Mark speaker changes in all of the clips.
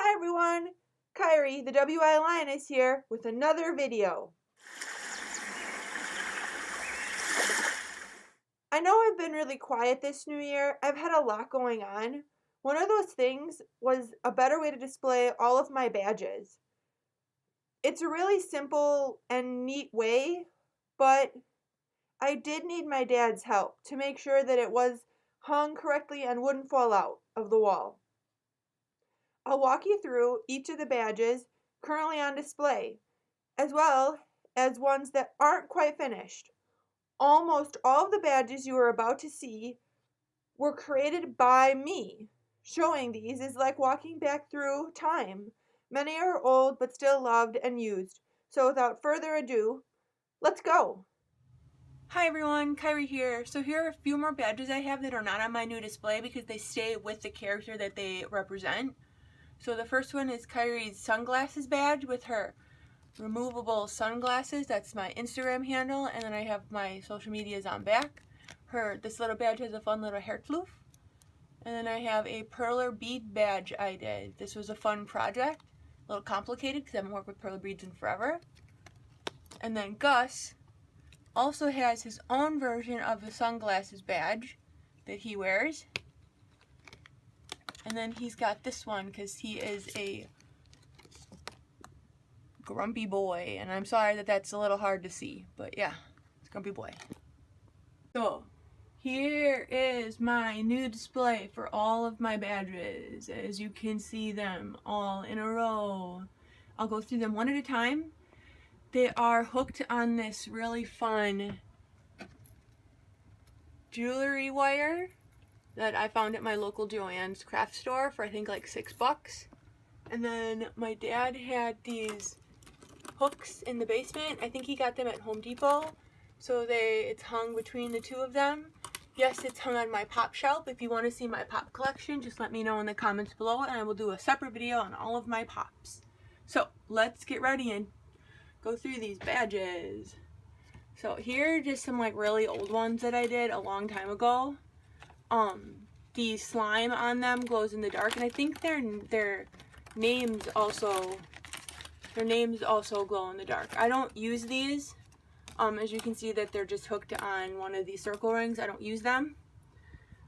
Speaker 1: Hi everyone, Kairi, the WI Lioness here with another video. I know I've been really quiet this new year. I've had a lot going on. One of those things was a better way to display all of my badges. It's a really simple and neat way, but I did need my dad's help to make sure that it was hung correctly and wouldn't fall out of the wall. I'll walk you through each of the badges currently on display, as well as ones that aren't quite finished. Almost all of the badges you are about to see were created by me. Showing these is like walking back through time. Many are old but still loved and used. So without further ado, let's go!
Speaker 2: Hi everyone, Kairi here. So here are a few more badges I have that are not on my new display because they stay with the character that they represent. So the first one is Kairi's sunglasses badge with her removable sunglasses. That's my Instagram handle, and then I have my social medias on back. This little badge has a fun little hair floof. And then I have a perler bead badge I did. This was a fun project, a little complicated because I haven't worked with perler beads in forever. And then Gus also has his own version of the sunglasses badge that he wears. And then he's got this one because he is a grumpy boy. And I'm sorry that that's a little hard to see, but yeah, it's grumpy boy. So here is my new display for all of my badges. As you can see them all in a row. I'll go through them one at a time. They are hooked on this really fun jewelry wire that I found at my local Joann's craft store for I think like $6. And then my dad had these hooks in the basement. I think he got them at Home Depot. So it's hung between the two of them. Yes, it's hung on my pop shelf. If you want to see my pop collection, just let me know in the comments below and I will do a separate video on all of my pops. So let's get ready and go through these badges. So here are just some like really old ones that I did a long time ago. The slime on them glows in the dark, and I think their names also glow in the dark. I don't use these. As you can see that they're just hooked on one of these circle rings. I don't use them.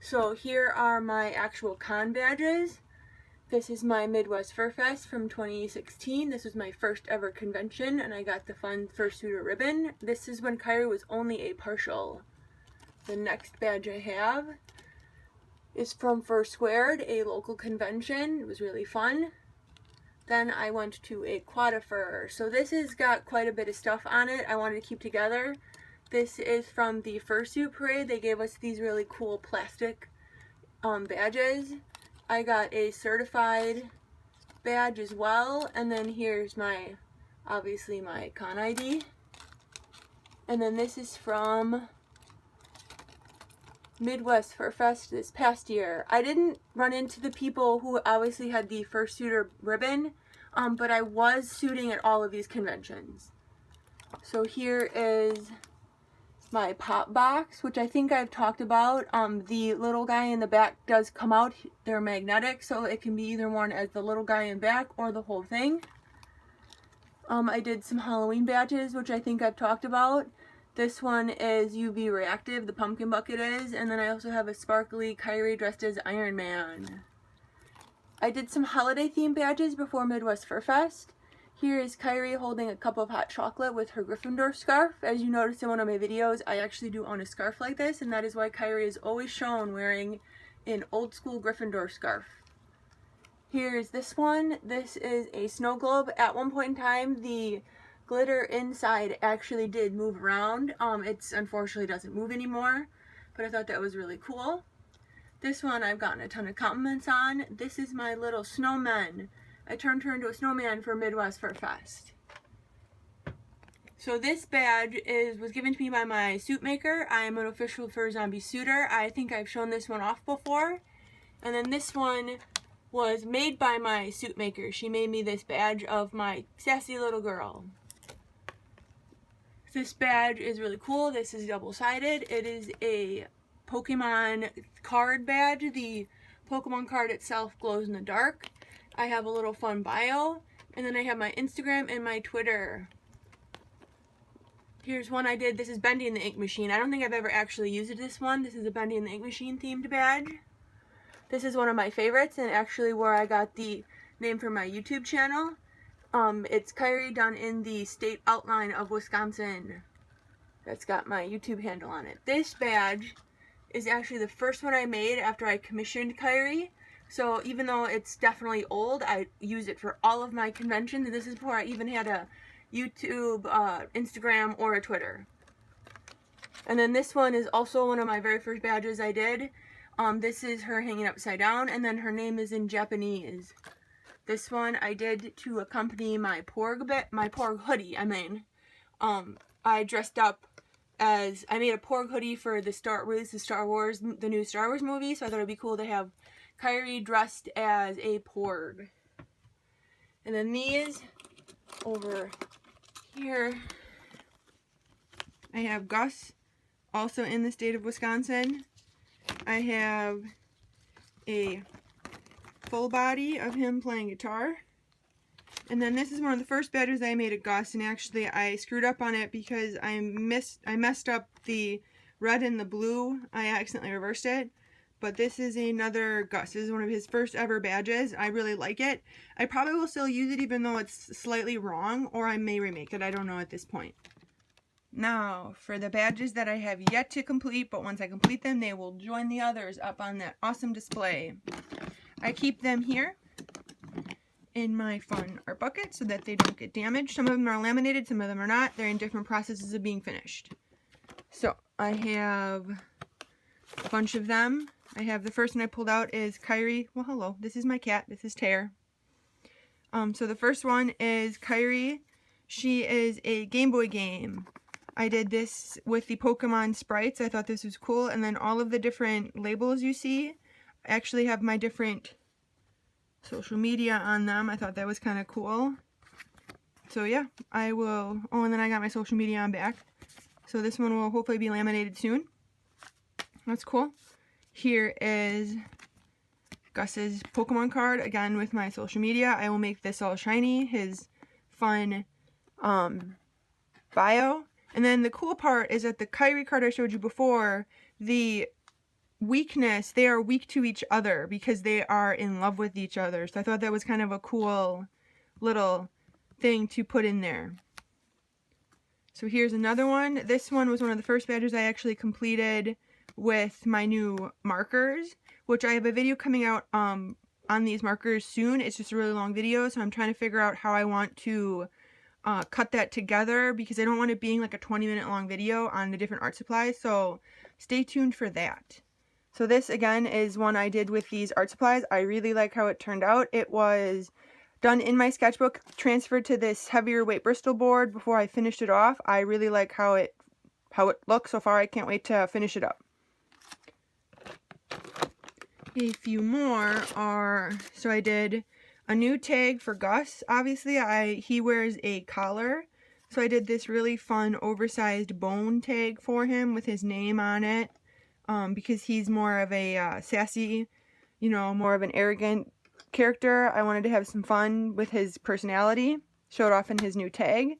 Speaker 2: So here are my actual con badges. This is my Midwest Fur Fest from 2016. This was my first ever convention, and I got the fun Fursuit ribbon. This is when Kairi was only a partial. The next badge I have is from Fur Squared, a local convention. It was really fun. Then I went to a Quadafur. So this has got quite a bit of stuff on it I wanted to keep together. This is from the Fursuit parade. They gave us these really cool plastic badges. I got a certified badge as well, and then here's obviously my con ID. And then this is from Midwest Fur Fest this past year. I didn't run into the people who obviously had the Fursuit ribbon, but I was suiting at all of these conventions. So here is my pop box, which I think I've talked about. The little guy in the back does come out. They're magnetic, so it can be either worn as the little guy in back or the whole thing. I did some Halloween badges, which I think I've talked about. This one is UV reactive, the pumpkin bucket is, and then I also have a sparkly Kairi dressed as Iron Man. I did some holiday themed badges before Midwest Fur Fest. Here is Kairi holding a cup of hot chocolate with her Gryffindor scarf. As you noticed in one of my videos, I actually do own a scarf like this, and that is why Kairi is always shown wearing an old school Gryffindor scarf. Here's this one. This is a snow globe. At one point in time, the glitter inside actually did move around. It unfortunately doesn't move anymore, but I thought that was really cool. This one I've gotten a ton of compliments on. This is my little snowman. I turned her into a snowman for Midwest Fur Fest. So this badge was given to me by my suit maker. I am an official Fur Zombie suitor. I think I've shown this one off before. And then this one was made by my suit maker. She made me this badge of my sassy little girl. This badge is really cool. This is double-sided. It is a Pokemon card badge. The Pokemon card itself glows in the dark. I have a little fun bio, and then I have my Instagram and my Twitter. Here's one I did. This is Bendy and the Ink Machine. I don't think I've ever actually used this one. This is a Bendy and the Ink Machine themed badge. This is one of my favorites, and actually where I got the name for my YouTube channel. It's Kairi done in the state outline of Wisconsin. That's got my YouTube handle on it. This badge is actually the first one I made after I commissioned Kairi. So even though it's definitely old, I use it for all of my conventions. This is before I even had a YouTube, Instagram, or a Twitter. And then this one is also one of my very first badges I did. This is her hanging upside down, and then her name is in Japanese. This one I did to accompany my Porg hoodie. I dressed up as, I made a Porg hoodie for the the new Star Wars movie, so I thought it'd be cool to have Kairi dressed as a Porg. And then these over here, I have Gus, also in the state of Wisconsin. I have a full body of him playing guitar. And then this is one of the first badges I made at Gus, and actually I screwed up on it because I messed up the red and the blue. I accidentally reversed it. But this is another Gus. This is one of his first ever badges. I really like it. I probably will still use it even though it's slightly wrong, or I may remake it. I don't know at this point. Now, for the badges that I have yet to complete, but once I complete them, they will join the others up on that awesome display. I keep them here in my fun art bucket so that they don't get damaged. Some of them are laminated, some of them are not. They're in different processes of being finished. So, I have a bunch of them. I have the first one I pulled out is Kairi. Well, hello. This is my cat. This is Tare. So the first one is Kairi. She is a Game Boy game. I did this with the Pokemon sprites. I thought this was cool. And then all of the different labels you see actually have my different social media on them. I thought that was kind of cool. So yeah, I will... Oh, and then I got my social media on back. So this one will hopefully be laminated soon. That's cool. Here is Gus's Pokemon card, again with my social media. I will make this all shiny, his fun bio. And then the cool part is that the Kairi card I showed you before, the weakness, they are weak to each other because they are in love with each other. So I thought that was kind of a cool little thing to put in there. So here's another one. This one was one of the first badges I actually completed with my new markers, which I have a video coming out on these markers soon. It's just a really long video, so I'm trying to figure out how I want to cut that together because I don't want it being like a 20-minute long video on the different art supplies, so stay tuned for that. So this again is one I did with these art supplies. I really like how it turned out. It was done in my sketchbook, transferred to this heavier weight Bristol board before I finished it off. I really like how it looks so far. I can't wait to finish it up. A few more are, so I did a new tag for Gus. Obviously, he wears a collar, so I did this really fun oversized bone tag for him with his name on it, because he's more of a sassy, you know, more of an arrogant character. I wanted to have some fun with his personality, showed off in his new tag.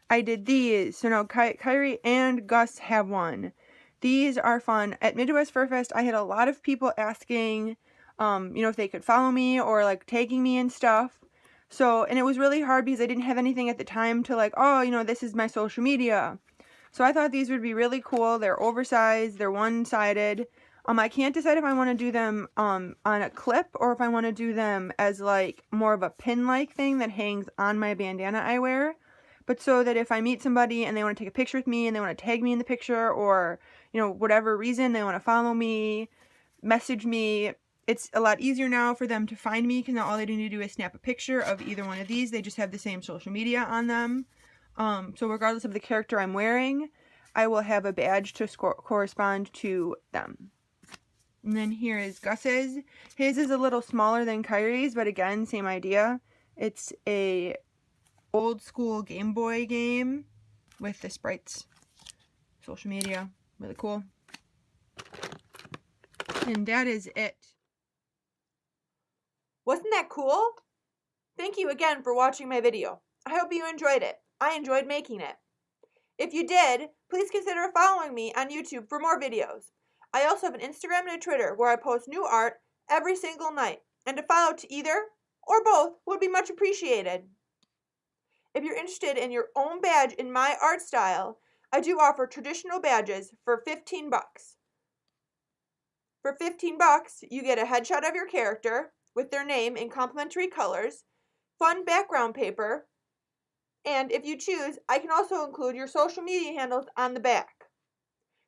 Speaker 2: I did these, so now Kairi and Gus have one. These are fun. At Midwest Fur Fest, I had a lot of people asking, you know, if they could follow me or like tagging me and stuff. So, and it was really hard because I didn't have anything at the time to like, oh, you know, this is my social media. So I thought these would be really cool. They're oversized, they're one-sided. I can't decide if I want to do them on a clip or if I want to do them as like more of a pin-like thing that hangs on my bandana I wear. But so that if I meet somebody and they want to take a picture with me and they want to tag me in the picture or, you know, whatever reason they want to follow me, message me, it's a lot easier now for them to find me because now all they need to do is snap a picture of either one of these. They just have the same social media on them. So regardless of the character I'm wearing, I will have a badge to correspond to them. And then here is Gus's. His is a little smaller than Kairi's, but again, same idea. It's a old school Game Boy game with the sprites. Social media. Really cool. And that is it.
Speaker 1: Wasn't that cool? Thank you again for watching my video. I hope you enjoyed it. I enjoyed making it. If you did, please consider following me on YouTube for more videos. I also have an Instagram and a Twitter where I post new art every single night, and to follow to either or both would be much appreciated. If you're interested in your own badge in my art style, I do offer traditional badges for 15 bucks. For 15 bucks, you get a headshot of your character with their name in complementary colors, fun background paper, and if you choose, I can also include your social media handles on the back.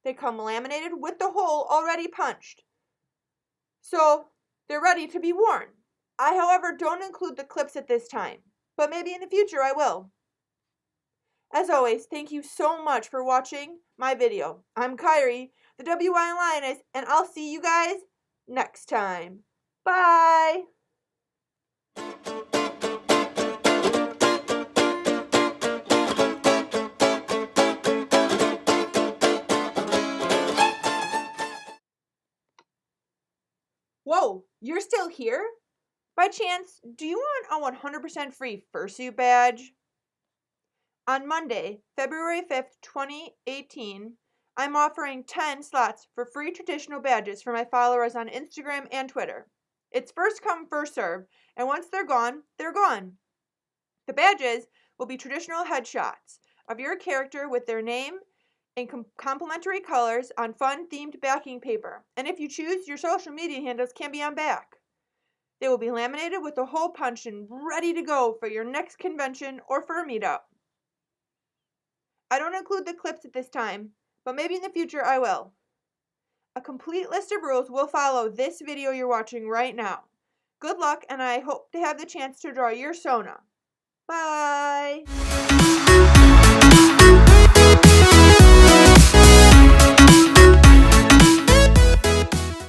Speaker 1: They come laminated with the hole already punched, so they're ready to be worn. I, however, don't include the clips at this time, but maybe in the future I will. As always, thank you so much for watching my video. I'm Kairi, the WY Lioness, and I'll see you guys next time. Bye! Whoa, you're still here? By chance, do you want a 100% free Fursuit badge? On Monday, February 5th, 2018, I'm offering 10 slots for free traditional badges for my followers on Instagram and Twitter. It's first come, first serve, and once they're gone, they're gone. The badges will be traditional headshots of your character with their name in complementary colors on fun themed backing paper, and if you choose, your social media handles can be on back. They will be laminated with a hole punched and ready to go for your next convention or for a meetup. I don't include the clips at this time, but maybe in the future I will. A complete list of rules will follow this video you're watching right now. Good luck, and I hope to have the chance to draw your Sona. Bye!